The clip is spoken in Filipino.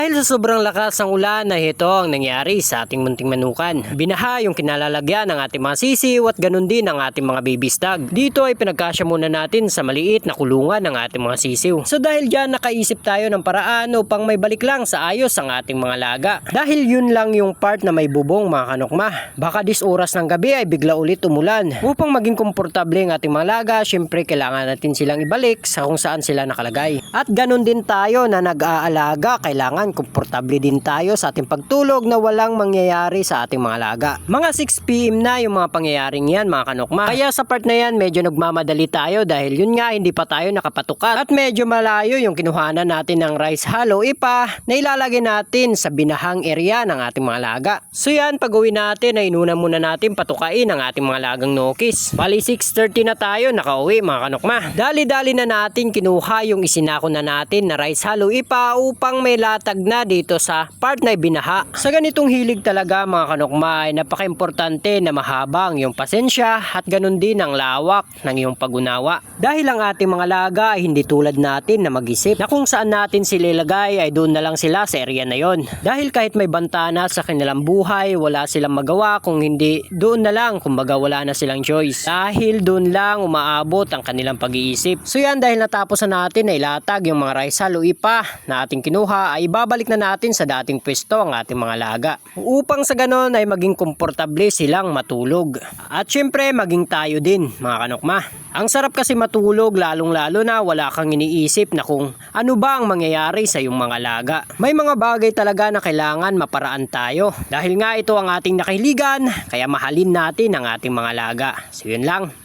Dahil sa sobrang lakas ng ulan na ito ang nangyari sa ating munting manukan. Binaha yung kinalalagyan ng ating mga sisiw at ganun din ang ating mga baby stag. Dito ay pinagkasya muna natin sa maliit na kulungan ng ating mga sisiw. So dahil dyan nakaisip tayo ng paraan upang may balik lang sa ayos ang ating mga laga. Dahil yun lang yung part na may bubong mga kanokma. Baka dis oras ng gabi ay bigla ulit umulan. Upang maging komportable ang ating mga laga, syempre kailangan natin silang ibalik sa kung saan sila nakalagay. At ganun din tayo na nag-aalaga, kailangan komportable din tayo sa ating pagtulog na walang mangyayari sa ating mga laga. Mga 6 PM na yung mga pangyayaring yan mga kanokma. Kaya sa part na yan medyo nagmamadali tayo dahil yun nga hindi pa tayo nakapatukat. At medyo malayo yung kinuhanan natin ng rice hollow ipa na ilalagay natin sa binahang area ng ating mga laga. So yan, pag uwi natin ay inuna muna natin patukain ang ating mga lagang nokis. Bali 6:30 na tayo nakauwi mga kanokma. Dali-dali na natin kinuha yung isinako na natin na rice hollow ipa upang may latag na dito sa part na binaha. Sa ganitong hilig talaga mga kanokma ay napaka-importante na mahabang yung pasensya at ganun din ang lawak ng iyong pag-unawa. Dahil ang ating mga laga ay hindi tulad natin na mag-isip na kung saan natin sila ilagay ay doon na lang sila sa area na yon. Dahil kahit may bantana sa kanilang buhay, wala silang magawa kung hindi doon na lang, kumbaga wala na silang choice. Dahil doon lang umaabot ang kanilang pag-iisip. So yan, dahil natapos na natin na ilatag yung mga rice hollow ipa na ating kinuha ay babalik na natin sa dating pwesto ang ating mga laga. Upang sa ganon ay maging komportable silang matulog. At syempre maging tayo din mga kanokma. Ang sarap kasi matulog lalong-lalo na wala kang iniisip na kung ano ba ang mangyayari sa iyong mga laga. May mga bagay talaga na kailangan maparaan tayo. Dahil nga ito ang ating nakahiligan, kaya mahalin natin ang ating mga laga. So yun lang.